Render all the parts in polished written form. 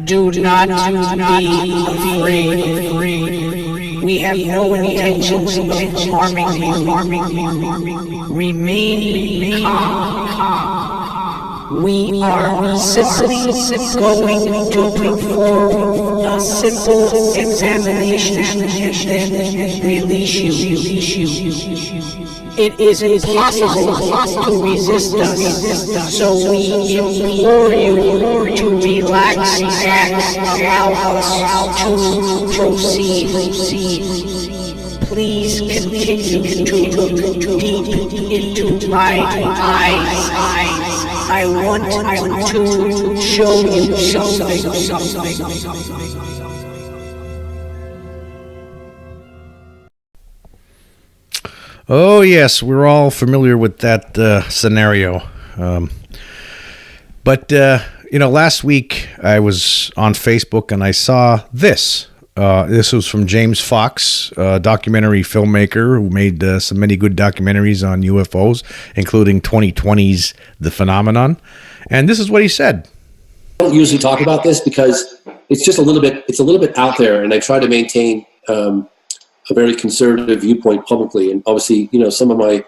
Do not be afraid. We have no intentions of harming you. Remain calm. We are simply going to perform a simple examination and then release you. It is impossible to resist us, so we implore you to relax and allow us to proceed. Please continue to look deep into my eyes. I want to show you something. Oh, yes, we're all familiar with that scenario. But last week I was on Facebook and I saw this. This was from James Fox, a documentary filmmaker who made many good documentaries on UFOs, including 2020's The Phenomenon. And this is what he said. I don't usually talk about this because it's just a little bit out there, and I try to maintain a very conservative viewpoint publicly. And obviously, some of my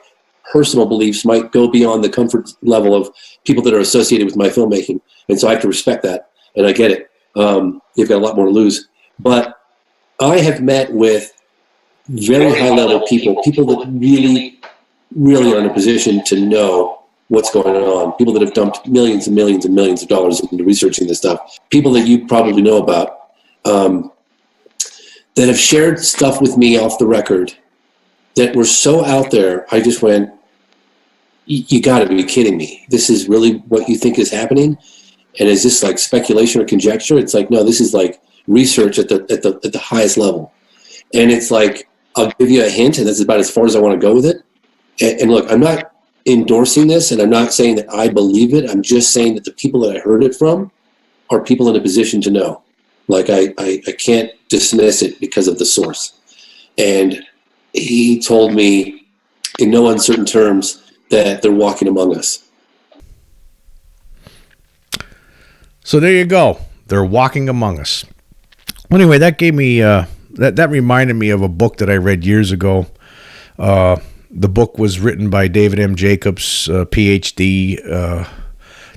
personal beliefs might go beyond the comfort level of people that are associated with my filmmaking. And so I have to respect that, and I get it. You've got a lot more to lose. But I have met with very high-level people that really, really are in a position to know what's going on, people that have dumped millions and millions and millions of dollars into researching this stuff, people that you probably know about, that have shared stuff with me off the record that were so out there, I just went, you got to be kidding me. This is really what you think is happening? And is this like speculation or conjecture? It's like, no, this is like research at the highest level. And it's like, I'll give you a hint, and that's about as far as I want to go with it. And look, I'm not endorsing this, and I'm not saying that I believe it. I'm just saying that the people that I heard it from are people in a position to know. Like, I can't dismiss it because of the source. And he told me in no uncertain terms that they're walking among us. So there you go. They're walking among us. Anyway, that gave me that reminded me of a book that I read years ago. The book was written by David M. Jacobs, PhD,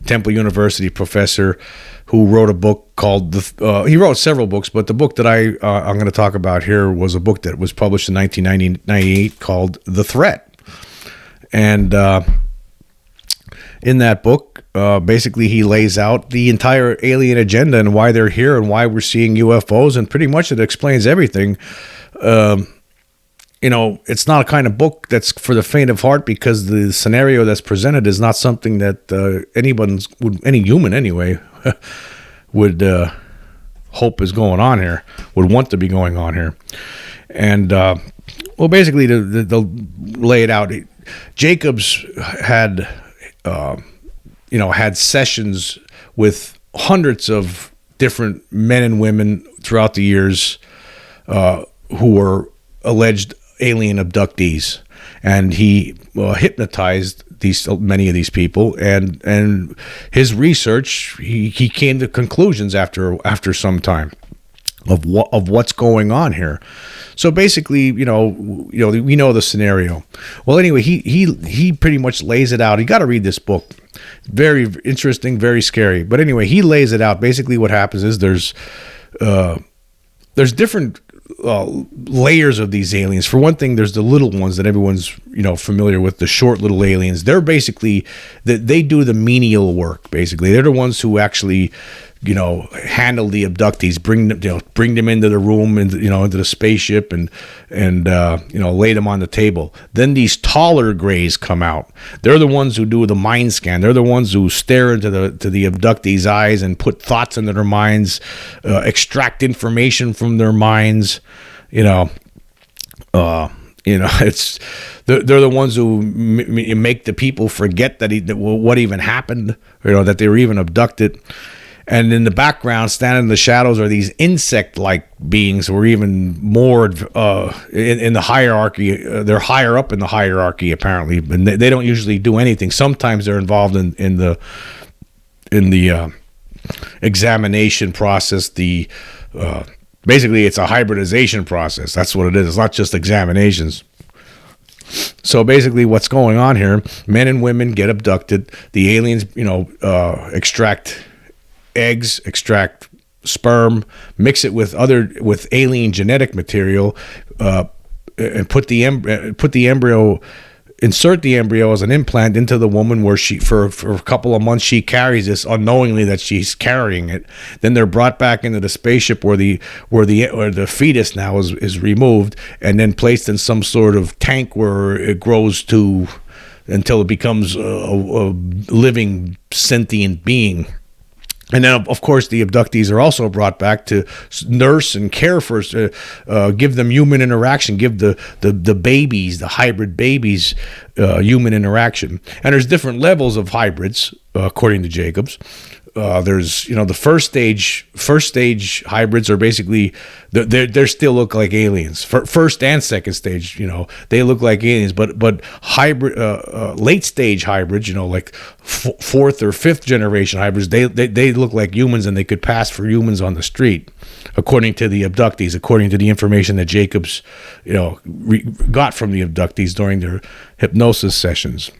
Temple University professor, who wrote a book called he wrote several books, but the book that I'm going to talk about here was a book that was published in 1998 called The Threat. And in that book, basically he lays out the entire alien agenda and why they're here and why we're seeing UFOs, and pretty much it explains everything. It's not a kind of book that's for the faint of heart, because the scenario that's presented is not something that any human anyway, would hope is going on here, would want to be going on here. And, basically to lay it out, Jacobs had, had sessions with hundreds of different men and women throughout the years who were alleged alien abductees, and he hypnotized many of these people, and his research, he came to conclusions after some time of what's going on here. So basically, we know the scenario. Well, anyway, he pretty much lays it out. You got to read this book. Very interesting, very scary. But anyway, he lays it out. Basically, what happens is there's different layers of these aliens. For one thing, there's the little ones that everyone's familiar with, the short little aliens. They're basically they do the menial work. Basically, they're the ones who actually handle the abductees, bring them into the room, into the spaceship, and lay them on the table. Then these taller grays come out. They're the ones who do the mind scan. They're the ones who stare into the abductees' eyes and put thoughts into their minds, extract information from their minds. It's they're the ones who make the people forget that what even happened, that they were even abducted. And in the background, standing in the shadows, are these insect-like beings who are even more in the hierarchy. They're higher up in the hierarchy, apparently, and they don't usually do anything. Sometimes they're involved in the examination process. Basically, it's a hybridization process. That's what it is. It's not just examinations. So basically what's going on here, men and women get abducted. The aliens, extract eggs, extract sperm, mix it with alien genetic material, and insert the embryo as an implant into the woman, where she for a couple of months she carries this unknowingly that she's carrying it. Then they're brought back into the spaceship where the fetus now is removed, and then placed in some sort of tank where it grows until it becomes a living sentient being. And then, of course, the abductees are also brought back to nurse and care for, give them human interaction, give the babies, the hybrid babies, human interaction. And there's different levels of hybrids, according to Jacobs. There's, the first stage hybrids are basically, they still look like aliens. First and second stage, they look like aliens, but hybrid, late stage hybrids, like fourth or fifth generation hybrids, they look like humans, and they could pass for humans on the street, according to the abductees, according to the information that Jacobs, got from the abductees during their hypnosis sessions.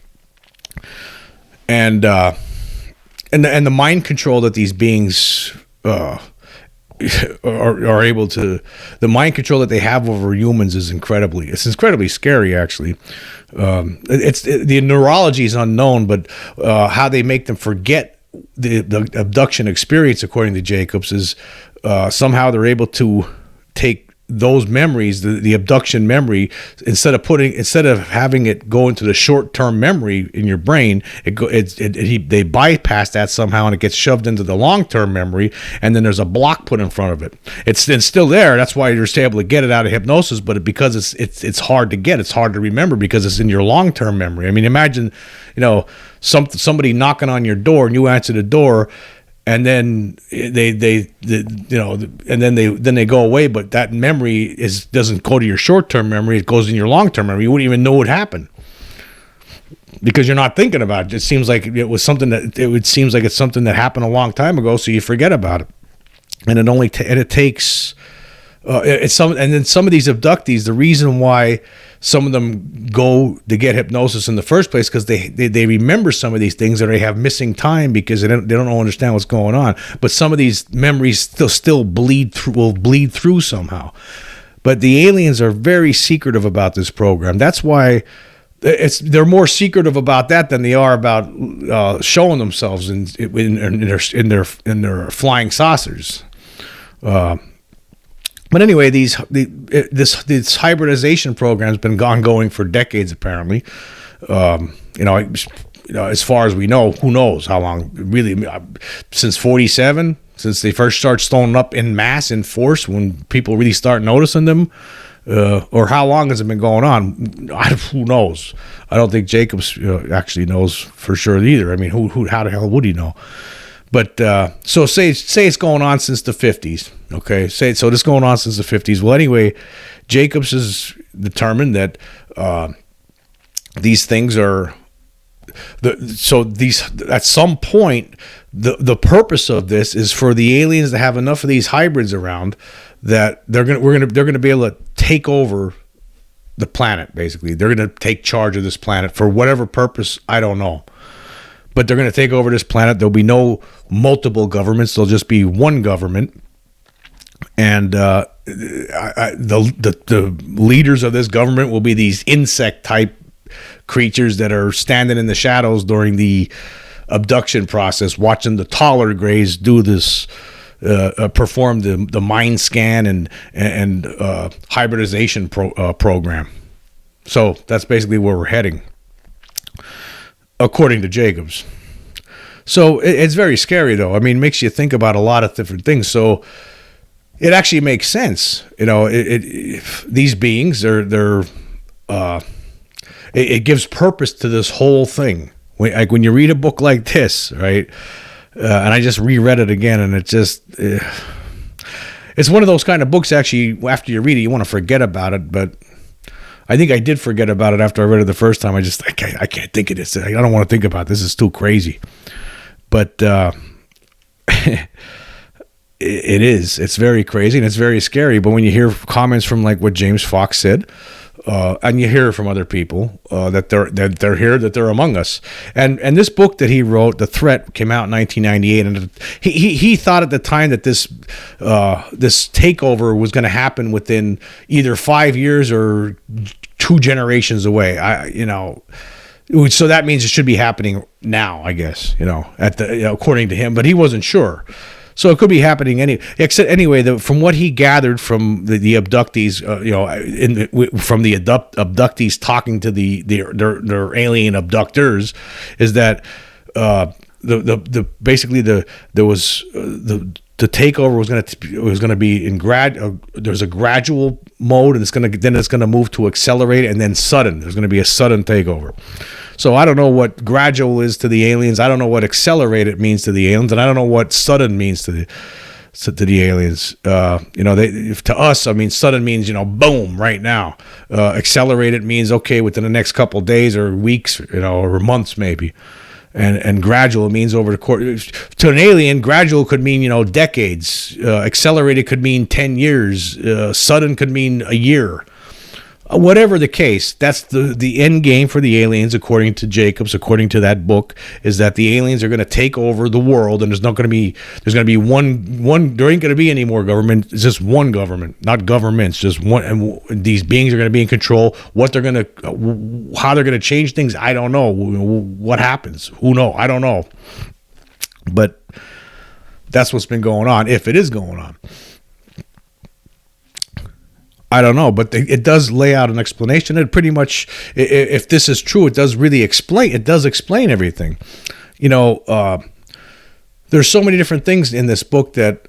And the mind control that these beings are able to, the mind control that they have over humans is incredibly scary, actually. The neurology is unknown, but how they make them forget the abduction experience, according to Jacobs, is somehow they're able to take those memories, the abduction memory, instead of having it go into the short-term memory in your brain, they bypass that somehow, and it gets shoved into the long-term memory, and then there's a block put in front of it. It's still there. That's why you're still able to get it out of hypnosis, but because it's hard to get, it's hard to remember because it's in your long-term memory. I mean, imagine, somebody knocking on your door, and you answer the door, and then they go away, but that memory doesn't go to your short-term memory, it goes in your long-term memory. You wouldn't even know what happened because you're not thinking about it. It seems like it's something that happened a long time ago, so you forget about it. And it takes and then some of these abductees, the reason why some of them go to get hypnosis in the first place, because they remember some of these things, or they have missing time because they don't understand what's going on. But some of these memories still will bleed through somehow. But the aliens are very secretive about this program. That's why they're more secretive about that than they are about showing themselves in their flying saucers. But anyway, this hybridization program has been ongoing for decades, apparently. As far as we know, who knows how long? Really, since 1947, since they first start stoning up in mass, in force, when people really start noticing them, or how long has it been going on? Who knows? I don't think Jacobs actually knows for sure either. I mean, how the hell would he know? But so say it's going on since the 50s. Okay, so this is going on since the 50s. Well, anyway, Jacobs has determined that these things are at some point the purpose of this is for the aliens to have enough of these hybrids around that they're gonna be able to take over the planet. Basically, they're gonna take charge of this planet for whatever purpose, I don't know. But they're going to take over this planet. There'll be no multiple governments. There'll just be one government. And the leaders of this government will be these insect-type creatures that are standing in the shadows during the abduction process, watching the taller grays do this, perform the mind scan and hybridization program. So that's basically where we're heading, according to Jacobs. So it's very scary, though. I mean, it makes you think about a lot of different things. So it actually makes sense. These beings, it gives purpose to this whole thing. When you read a book like this, right? and I just reread it again, and it just it's one of those kind of books. Actually, after you read it, you want to forget about it, but I think I did forget about it after I read it the first time. I can't think of this. I don't want to think about this. It's too crazy. But it is. It's very crazy and it's very scary. But when you hear comments from like what James Fox said, and you hear from other people that they're here, that they're among us, and this book that he wrote, The Threat, came out in 1998, and he thought at the time that this takeover was going to happen within either 5 years or 2 generations away. So that means it should be happening now, I guess. According to him, but he wasn't sure. So it could be happening anyway. From what he gathered from the abductees, from the abductees talking to their alien abductors, is that the takeover was going to be in there's a gradual mode, and it's going to move to accelerate, and then sudden. There's going to be a sudden takeover. So I don't know what gradual is to the aliens. I don't know what accelerated means to the aliens, and I don't know what sudden means to the aliens. To us, I mean, sudden means boom, right now. Accelerated means okay, within the next couple of days or weeks, or months maybe. And gradual means over the course. To an alien, gradual could mean decades. Accelerated could mean 10 years. Sudden could mean a year. Whatever the case, that's the end game for the aliens, according to Jacobs, according to that book, is that the aliens are going to take over the world, and there's going to be one. There ain't going to be any more government. It's just one government, not governments, just one. And these beings are going to be in control. How they're going to change things, I don't know. What happens? Who knows? I don't know. But that's what's been going on, if it is going on. I don't know, but it does lay out an explanation. It pretty much, if this is true, it does really explain. It does explain everything. There's so many different things in this book that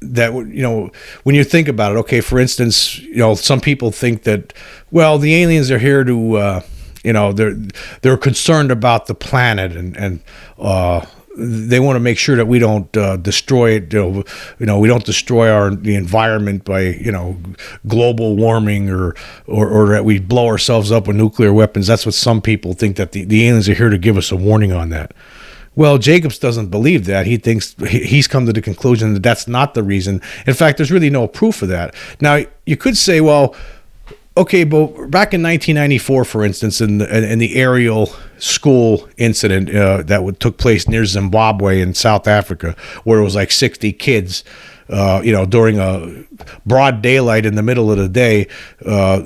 when you think about it. Okay, for instance, some people think that, well, the aliens are here to, they're concerned about the planet and they want to make sure that we don't destroy it. We don't destroy the environment by global warming or that we blow ourselves up with nuclear weapons. That's what some people think, that the aliens are here to give us a warning on that. Well, Jacobs doesn't believe that. He thinks he's come to the conclusion that that's not the reason. In fact, there's really no proof of that. Now, you could say, well, okay, but back in 1994, for instance, in the aerial school incident that took place near Zimbabwe in South Africa, where it was like 60 kids, during a broad daylight in the middle of the day,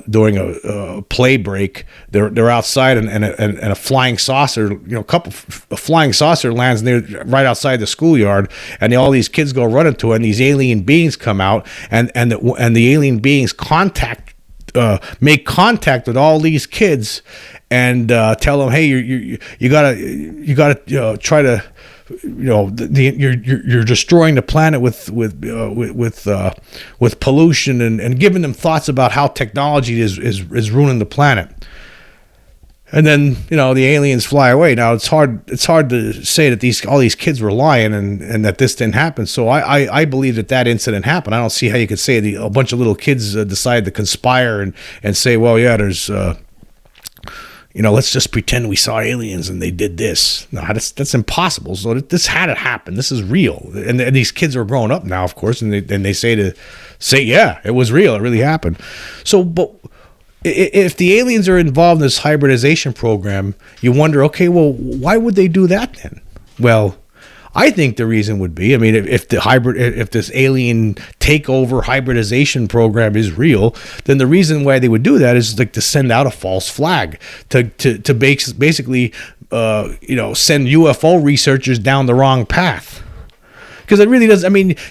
during a play break, they're outside and a flying saucer, a flying saucer lands right outside the schoolyard, and all these kids go running to it, and these alien beings come out, and the alien beings make contact with all these kids and tell them, hey, you gotta try to, you're destroying the planet with pollution and giving them thoughts about how technology is ruining the planet. And then the aliens fly away. Now it's hard to say that all these kids were lying and that this didn't happen. So I believe that incident happened. I don't see how you could say a bunch of little kids decided to conspire and say, well, yeah, there's let's just pretend we saw aliens and they did this. No, that's impossible. So this had to happen. This is real. And these kids are grown up now, of course, and they say yeah, it was real. It really happened. So, but if the aliens are involved in this hybridization program, you wonder, okay, well, why would they do that then? Well, I think the reason would be, if this alien takeover hybridization program is real, then the reason why they would do that is like to send out a false flag, to basically send UFO researchers down the wrong path. Because it really does.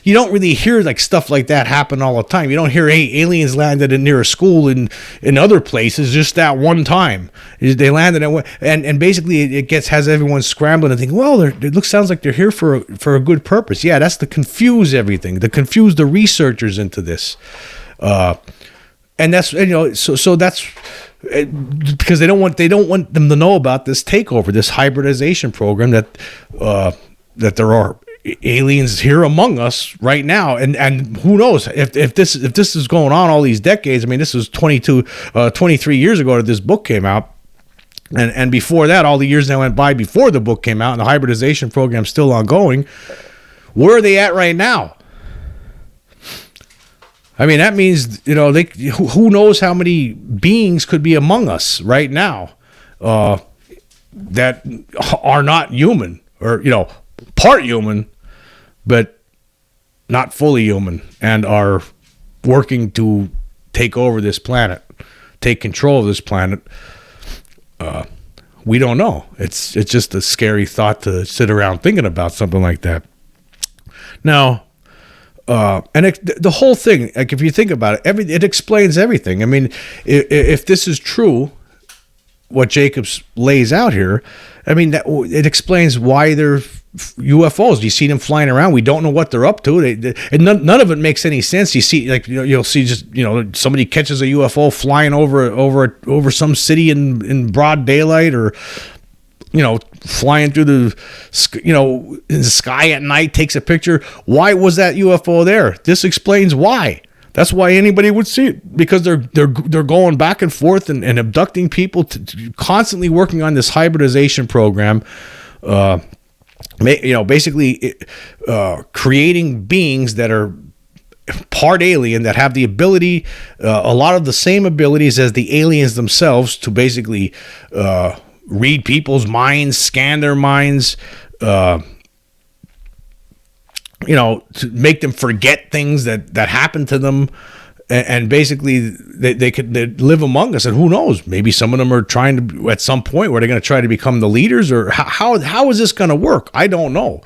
You don't really hear like stuff like that happen all the time. You don't hear, hey, aliens landed near a school in other places just that one time. They landed and basically it has everyone scrambling and thinking, well, sounds like they're here for a good purpose. Yeah, that's to confuse everything, to confuse the researchers into this, and that's so that's because they don't want them to know about this takeover, this hybridization program that there are aliens here among us right now, and who knows if this is going on all these decades. I mean, this was 23 years ago that this book came out, and before that, all the years that went by before the book came out, and the hybridization program's still ongoing. Where are they at right now? I mean, that means, who knows how many beings could be among us right now that are not human, or part human, but not fully human, and are working to take over this planet, take control of this planet. We don't know. It's just a scary thought to sit around thinking about something like that. Now, the whole thing, like if you think about it, it explains everything. I mean, if this is true, what Jacobs lays out here, I mean, it explains why they're UFOs. You see them flying around. We don't know what they're up to. And none of it makes any sense. You see, like, you'll see just, somebody catches a UFO flying over some city in broad daylight, or flying through the, in the sky at night, takes a picture. Why was that UFO there? This explains why. That's why anybody would see it, because they're going back and forth and abducting people, constantly working on this hybridization program. Basically creating beings that are part alien, that have the ability, a lot of the same abilities as the aliens themselves, to basically read people's minds, scan their minds, to make them forget things that happened to them, and basically they could live among us. And who knows, maybe some of them are trying to, at some point, where they're going to try to become the leaders, or how is this going to work? I don't know.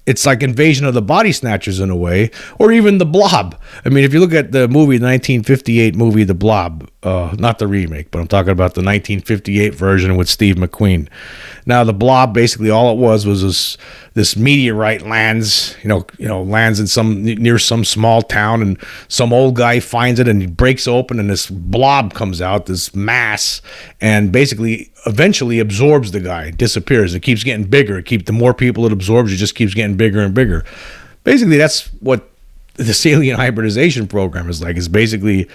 It's like Invasion of the Body Snatchers in a way, or even The Blob. I mean, if you look at the 1958 movie The Blob, not the remake, but I'm talking about the 1958 version with Steve McQueen. Now, The Blob, basically all it was this meteorite lands, lands in near some small town, and some old guy finds it and he breaks open, and this blob comes out, this mass, and basically eventually absorbs the guy, disappears. It keeps getting bigger. The more people it absorbs, it just keeps getting bigger and bigger. Basically, that's what this alien hybridization program is like. It's basically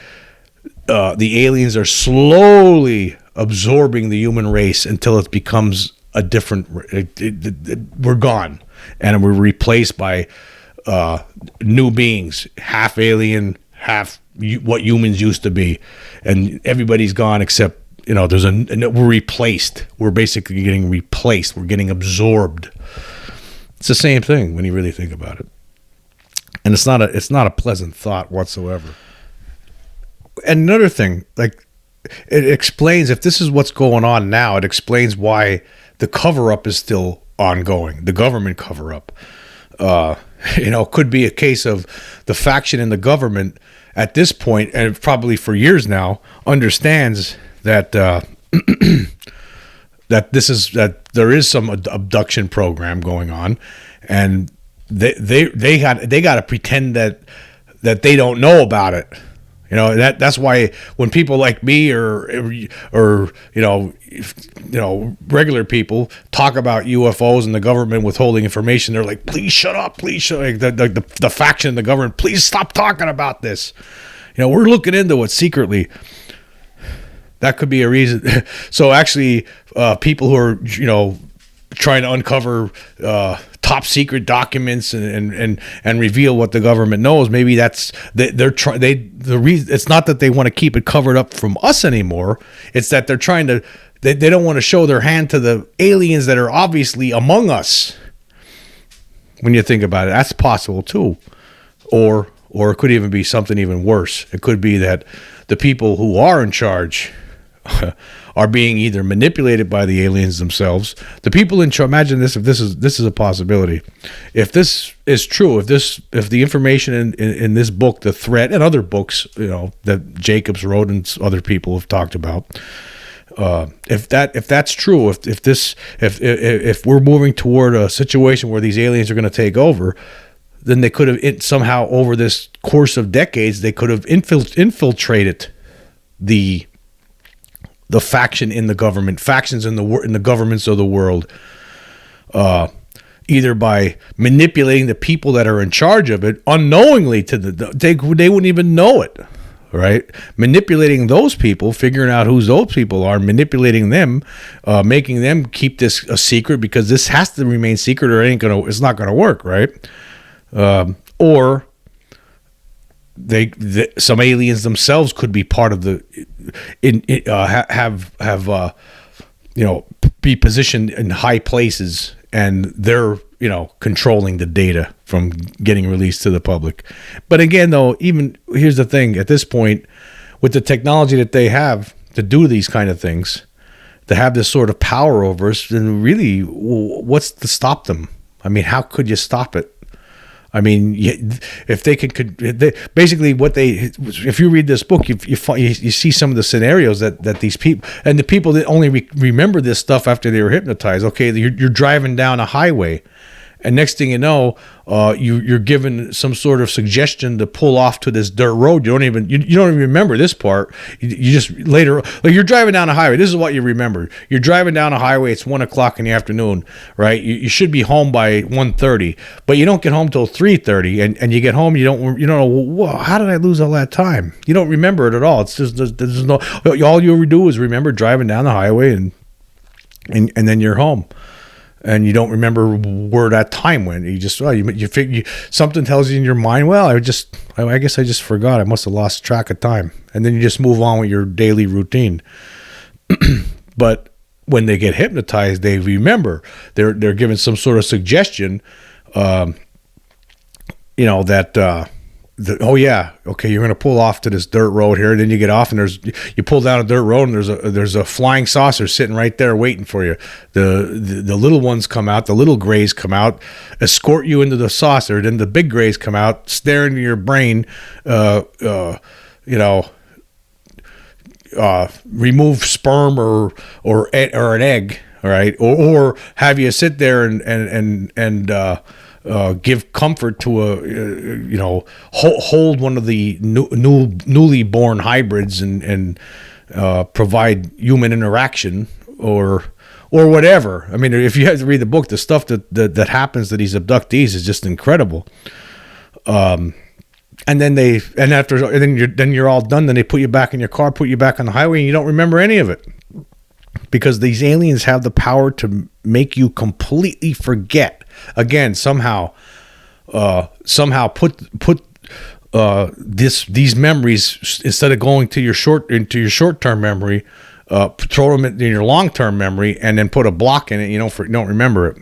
the aliens are slowly absorbing the human race until it becomes a different. We're gone, and we're replaced by new beings, half alien, half what humans used to be, and everybody's gone except we're replaced. We're basically getting replaced. We're getting absorbed. It's the same thing when you really think about it, and it's not a pleasant thought whatsoever. And another thing, like, it explains, if this is what's going on now, it explains why the cover-up is still ongoing, the government cover-up. Could be a case of the faction in the government at this point, and probably for years now, understands that that there is some abduction program going on, and they got to pretend that they don't know about it. That's why when people like me or regular people talk about UFOs and the government withholding information, they're like, please shut up, please shut up. The faction in the government, please stop talking about this. We're looking into it secretly. That could be a reason. So actually, people who are trying to uncover top secret documents and reveal what the government knows, maybe that's the reason. It's not that they want to keep it covered up from us anymore. It's that they're trying to. They don't want to show their hand to the aliens that are obviously among us. When you think about it, that's possible too, or it could even be something even worse. It could be that the people who are in charge are being either manipulated by the aliens themselves. The people in charge. Imagine this: if this is a possibility, if this is true, if the information in this book, the threat, and other books, that Jacobs wrote and other people have talked about, if that's true, if we're moving toward a situation where these aliens are going to take over, then they could have somehow, over this course of decades, they could have infiltrated the faction in the government, factions in the governments of the world, either by manipulating the people that are in charge of it unknowingly they wouldn't even know it, right? Manipulating those people, figuring out who those people are, manipulating them, making them keep this a secret because this has to remain secret or it's not gonna work, right? Or some aliens themselves could be part of be positioned in high places, and they're controlling the data from getting released to the public. But again, though, even here's the thing: at this point, with the technology that they have to do these kind of things, to have this sort of power over us, then really, what's to stop them? I mean, how could you stop it? I mean, if they if you read this book, you see some of the scenarios that these people, and the people that only remember this stuff after they were hypnotized. Okay, you're driving down a highway, and next thing you know, you're given some sort of suggestion to pull off to this dirt road. You don't even remember this part. You just later, like, you're driving down a highway. This is what you remember. You're driving down a highway. It's 1:00 in the afternoon, right? You should be home by 1:30, but you don't get home till 3:30, and you get home. You don't know, well, how did I lose all that time? You don't remember it at all. It's just there's no. All you do is remember driving down the highway, and then you're home. And you don't remember where that time went. You just, something tells you in your mind, well, I guess I just forgot. I must have lost track of time. And then you just move on with your daily routine. But when they get hypnotized, they remember. They're given some sort of suggestion, oh yeah, okay, you're going to pull off to this dirt road here. Then you get off, and you pull down a dirt road, and there's a flying saucer sitting right there waiting for you. The little ones come out, the little grays come out, escort you into the saucer. Then the big grays come out, stare into your brain, remove sperm or an egg, all right, or have you sit there and give comfort to hold one of the newly born hybrids and provide human interaction or whatever. I mean, if you have to read the book, the stuff that happens to these abductees is just incredible. And then you're all done. Then they put you back in your car, put you back on the highway, and you don't remember any of it, because these aliens have the power to make you completely forget. Again, somehow put these memories, instead of going to your short-term memory, throw them in your long-term memory, and then put a block in it. You don't remember it.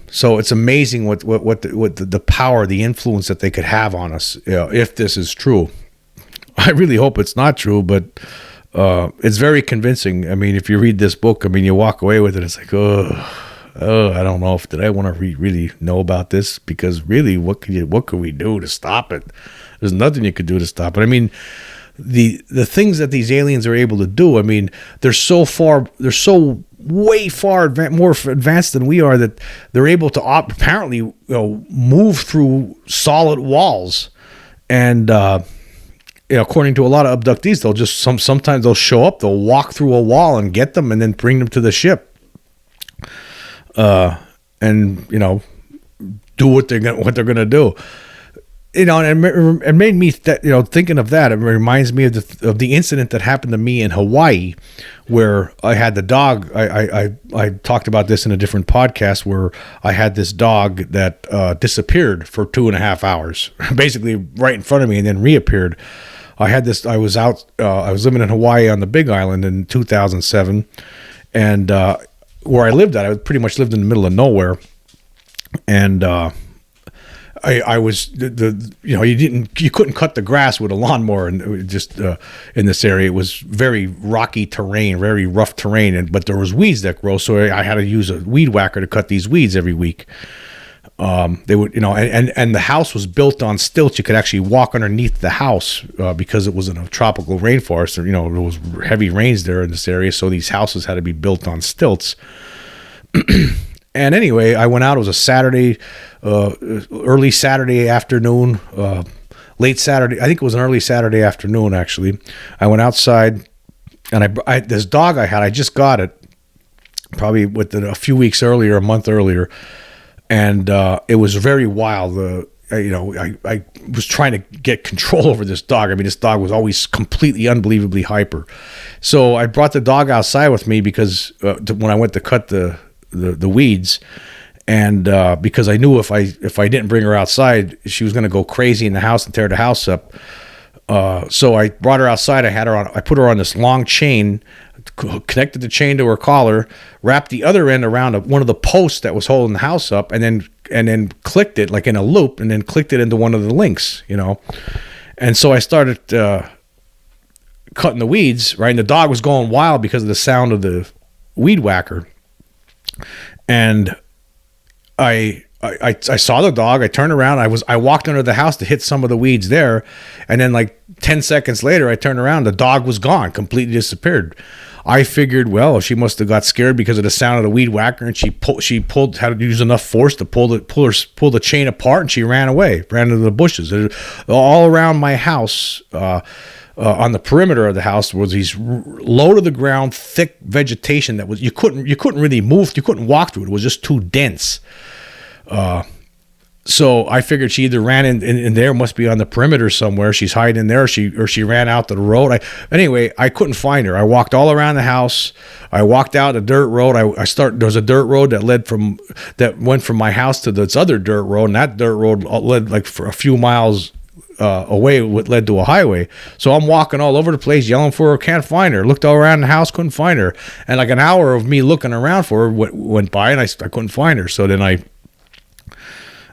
So it's amazing what the power, the influence that they could have on us, if this is true. I really hope it's not true, but it's very convincing. I mean, if you read this book, I mean, you walk away with it, it's like, I don't know did I want to really know about this, because really, what could we do to stop it? There's nothing you could do to stop it. I mean, the things that these aliens are able to do, I mean, they're so way far more advanced than we are, that they're able to apparently move through solid walls. And according to a lot of abductees, they'll just sometimes they'll show up, they'll walk through a wall and get them, and then bring them to the ship. And do what they're gonna do. And it made me thinking of that. It reminds me of the incident that happened to me in Hawaii, where I had the dog. I talked about this in a different podcast, where I had this dog that disappeared for 2.5 hours, basically right in front of me, and then reappeared. I was living in Hawaii on the Big Island in 2007, and where I lived at, I pretty much lived in the middle of nowhere, and I was you couldn't cut the grass with a lawnmower, and it was just in this area it was very rocky terrain, very rough terrain, but there was weeds that grow, so I had to use a weed whacker to cut these weeds every week. They would, and the house was built on stilts. You could actually walk underneath the house because it was in a tropical rainforest. There was heavy rains there in this area, so these houses had to be built on stilts. And anyway, I went out. It was a Saturday, early Saturday afternoon, late Saturday. I think it was an early Saturday afternoon, actually. I went outside, and I this dog I just got it. probably within a few weeks earlier, a month earlier, and it was very wild. I was trying to get control over this dog. I mean, this dog was always completely, unbelievably hyper. So I brought the dog outside with me because when I went to cut the weeds, and because I knew if I didn't bring her outside, she was going to go crazy in the house and tear the house up. So I brought her outside. I put her on this long chain, connected the chain to her collar, wrapped the other end around one of the posts that was holding the house up, and then clicked it like in a loop, and then clicked it into one of the links, And so I started cutting the weeds, right? And the dog was going wild because of the sound of the weed whacker. And I saw the dog. I turned around. I walked under the house to hit some of the weeds there, and then like 10 seconds later, I turned around. The dog was gone, completely disappeared. I figured, well, she must have got scared because of the sound of the weed whacker, and she had to use enough force to pull the chain apart, and she ran into the bushes. All around my house, on the perimeter of the house, was these low to the ground, thick vegetation that was you couldn't really move. You couldn't walk through it. It was just too dense. So I figured she either ran in there, must be on the perimeter somewhere. She's hiding in there, or she ran out to the road. I couldn't find her. I walked all around the house. I walked out a dirt road. There was a dirt road that went from my house to this other dirt road, and that dirt road led like for a few miles away. What led to a highway. So I'm walking all over the place, yelling for her. Can't find her. Looked all around the house, couldn't find her. And like an hour of me looking around for her went by, and I couldn't find her. So then I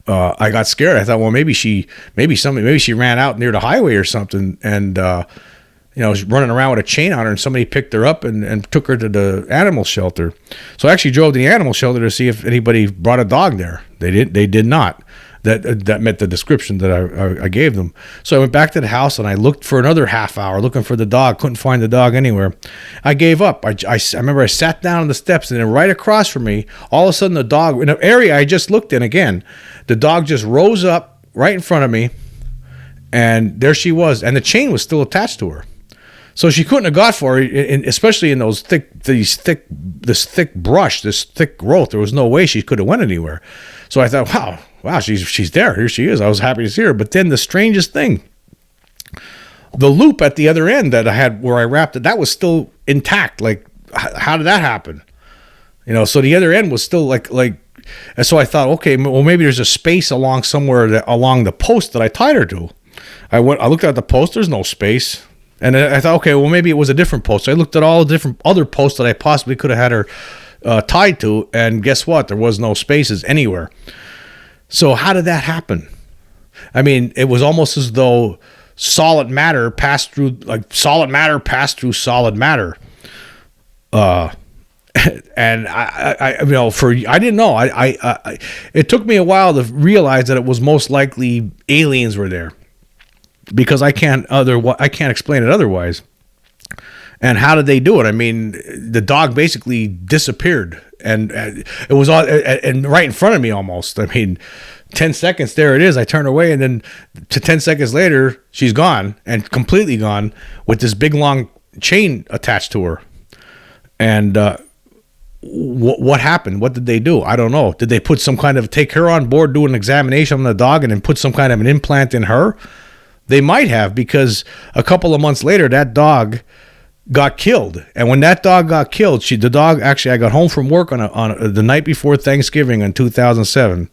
got scared. I thought, well, maybe she ran out near the highway or something, and was running around with a chain on her, and somebody picked her up and took her to the animal shelter. So I actually drove to the animal shelter to see if anybody brought a dog there. They did not. That met the description that I gave them. So I went back to the house, and I looked for another half hour looking for the dog. Couldn't find the dog anywhere. I gave up. I remember I sat down on the steps, and then right across from me, all of a sudden the dog, in an area I just looked in again, the dog just rose up right in front of me, and there she was, and the chain was still attached to her. So she couldn't have got for her, especially in this thick brush, this thick growth. There was no way she could have went anywhere. So I thought, wow, she's there. Here she is. I was happy to see her. But then the strangest thing, the loop at the other end that I had where I wrapped it, that was still intact. Like, how did that happen? So the other end was still like. And so I thought, okay, well, maybe there's a space along the post that I tied her to. I looked at the post. There's no space. And I thought, okay, well, maybe it was a different post. So I looked at all the different other posts that I possibly could have had her tied to, and guess what? There was no spaces anywhere. So how did that happen? I mean, it was almost as though solid matter passed through solid matter. And I didn't know. It took me a while to realize that it was most likely aliens were there, because I can't explain it otherwise. And how did they do it? I mean, the dog basically disappeared, and it was all and right in front of me almost. I mean, 10 seconds, there it is. I turn away, and then 10 seconds later, she's gone, and completely gone, with this big long chain attached to her. And what happened? What did they do? I don't know. Did they take her on board, do an examination on the dog, and then put some kind of an implant in her? They might have, because a couple of months later, that dog got killed. And when that dog got killed, I got home from work on the night before Thanksgiving in 2007,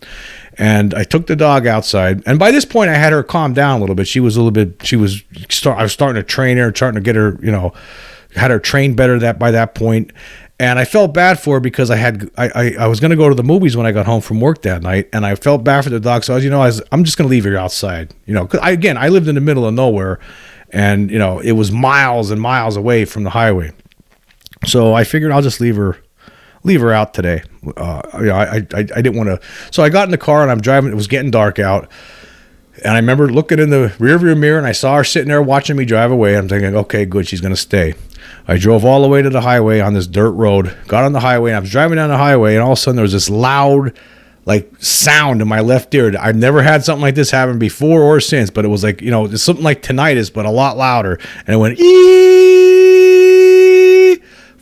and I took the dog outside. And by this point, I had her calm down a little bit. I was starting to train her, starting to get her, had her trained better by that point. And I felt bad for her because I was going to go to the movies when I got home from work that night, and I felt bad for the dog. So I'm just going to leave her outside, because I lived in the middle of nowhere, and it was miles and miles away from the highway. So I figured I'll just leave her out today. I didn't want to. So I got in the car and I'm driving. It was getting dark out, and I remember looking in the rearview mirror, and I saw her sitting there watching me drive away. I'm thinking, okay, good, she's going to stay. I drove all the way to the highway on this dirt road, got on the highway, and I was driving down the highway, and all of a sudden there was this loud sound in my left ear. I've never had something like this happen before or since, but it was it's something like tinnitus, but a lot louder. And it went, ee!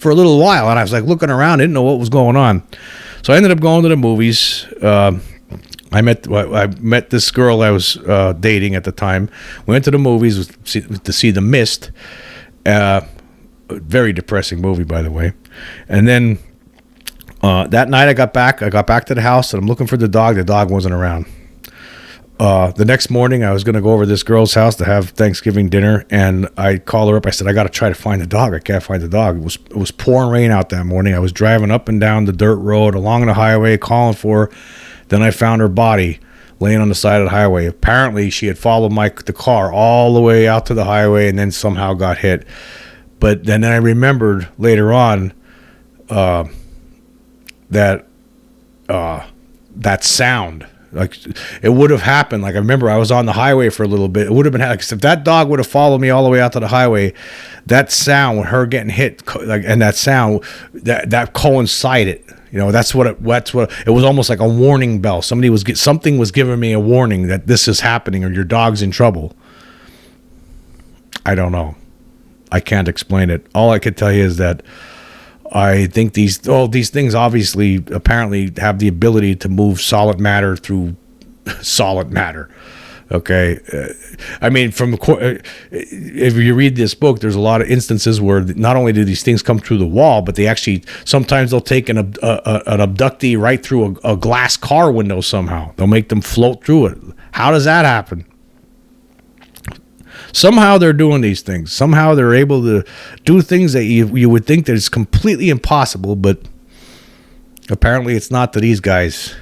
for a little while, and I was like looking around, didn't know what was going on. So I ended up going to the movies. I met this girl I was dating at the time. We went to the movies to see The Mist. Very depressing movie, by the way. And then that night I got back to the house, and I'm looking for the dog. The dog wasn't around. The next morning, I was going to go over to this girl's house to have Thanksgiving dinner, and I called her up. I said, I got to try to find the dog. I can't find the dog. It was pouring rain out that morning. I was driving up and down the dirt road, along the highway, calling for her. Then I found her body laying on the side of the highway. Apparently, she had followed the car all the way out to the highway and then somehow got hit. But then I remembered later on that sound. Like, it would have happened. Like, I remember I was on the highway for a little bit. It would have been like, if that dog would have followed me all the way out to the highway, that sound with her getting hit, like, and that sound that coincided. You know, that's what it was, almost like a warning bell. Something was giving me a warning that this is happening or your dog's in trouble. I don't know. I can't explain it. All I could tell you is that I think these things apparently have the ability to move solid matter through solid matter. Okay. I mean, if you read this book, there's a lot of instances where not only do these things come through the wall, but sometimes they'll take an abductee right through a glass car window somehow. They'll make them float through it. How does that happen? Somehow they're doing these things. Somehow they're able to do things that you would think that it's completely impossible, but apparently it's not to these guys.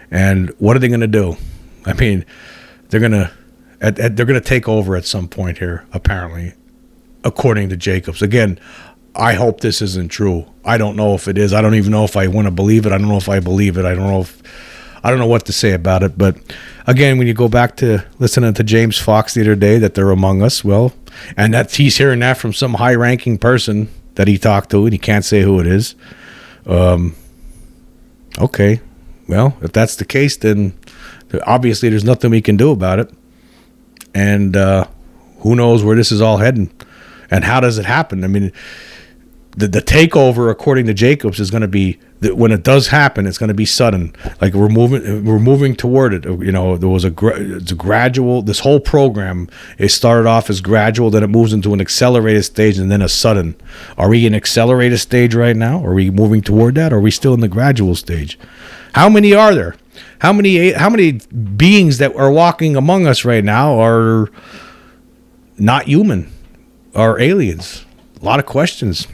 And what are they going to do? I mean, they're going to take over at some point here, apparently, according to Jacobs. Again, I hope this isn't true. I don't know if it is. I don't even know if I want to believe it. I don't know if I believe it. I don't know what to say about it. But again, when you go back to listening to James Fox the other day, that they're among us, well, and that he's hearing that from some high-ranking person that he talked to, and he can't say who it is. Okay, well, if that's the case, then obviously there's nothing we can do about it. And who knows where this is all heading, and how does it happen? I mean, the takeover, according to Jacobs, is going to be when it does happen, it's going to be sudden. Like we're moving toward it. You know, there was it's a gradual. This whole program, it started off as gradual, then it moves into an accelerated stage, and then a sudden. Are we in accelerated stage right now? Are we moving toward that? Or are we still in the gradual stage? How many are there? How many beings that are walking among us right now are not human, are aliens? A lot of questions.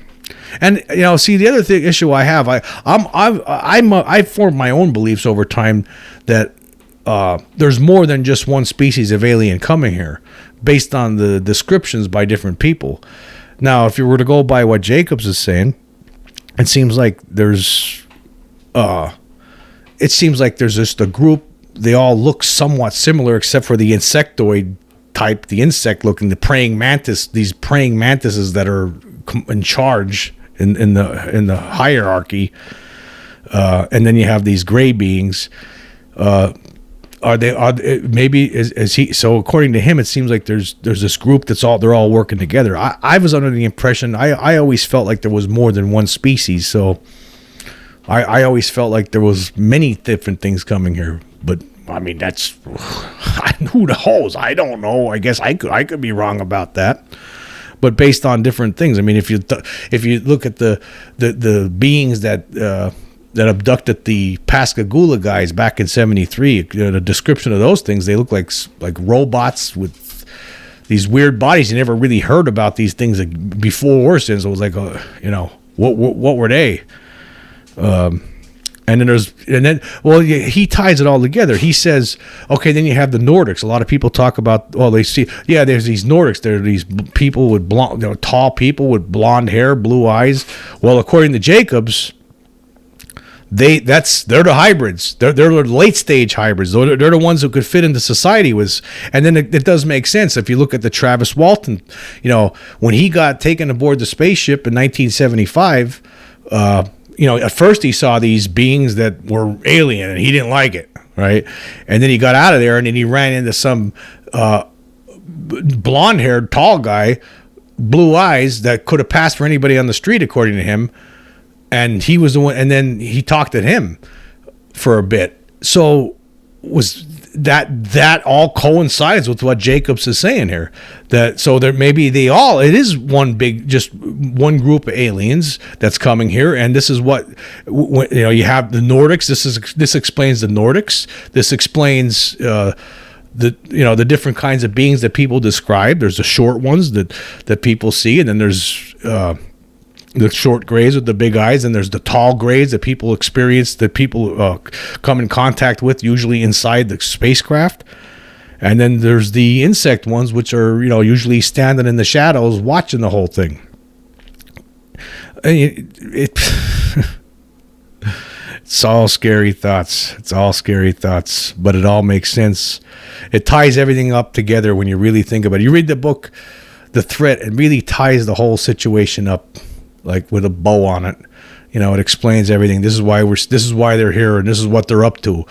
And you know, see, the other issue I have, I formed my own beliefs over time that there's more than just one species of alien coming here, based on the descriptions by different people. Now, if you were to go by what Jacobs is saying, it seems like there's just a group. They all look somewhat similar, except for the insectoid type, the insect looking, the praying mantis. These praying mantises that are in charge in the hierarchy, and then you have these gray beings. So according to him, it seems like there's this group they're all working together. I was under the impression, I always felt like there was more than one species, so I always felt like there was many different things coming here. But I mean, that's who knows? I don't know. I guess I could be wrong about that. But based on different things, I mean, if you look at the beings that abducted the Pascagoula guys back in '73, the description of those things, they look like robots with these weird bodies. You never really heard about these things before or since. It was like, what were they? And then he ties it all together. He says, okay, then you have the Nordics. A lot of people talk about, there's these Nordics. There are these people with tall people with blonde hair, blue eyes. Well, according to Jacobs, they're the hybrids. They're the late stage hybrids. They're the ones who could fit into society with. And then it does make sense if you look at the Travis Walton. When he got taken aboard the spaceship in 1975. At first he saw these beings that were alien and he didn't like it, right? And then he got out of there and then he ran into some blonde-haired tall guy blue eyes that could have passed for anybody on the street, according to him. And he was the one, and then he talked at him for a bit. So was that all coincides with what Jacobs is saying here? That so there maybe it is one big, just one group of aliens that's coming here, and this is what you have the Nordics. This explains the Nordics. This explains the different kinds of beings that people describe. There's the short ones that people see, and then there's the short grays with the big eyes, and there's the tall grays that people experience, that people come in contact with, usually inside the spacecraft. And then there's the insect ones, which are usually standing in the shadows watching the whole thing. It's all scary thoughts. It's all scary thoughts, but it all makes sense. It ties everything up together when you really think about it. You read the book, The Threat, it really ties the whole situation up, like with a bow on it. It explains everything. This is why they're here, and this is what they're up to.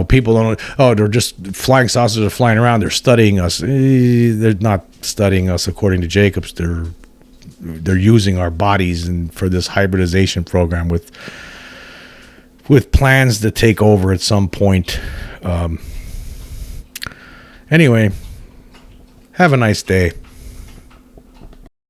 People don't, they're just flying saucers are flying around, they're studying us. They're not studying us, according to Jacobs. They're using our bodies and for this hybridization program with plans to take over at some point. Anyway, have a nice day.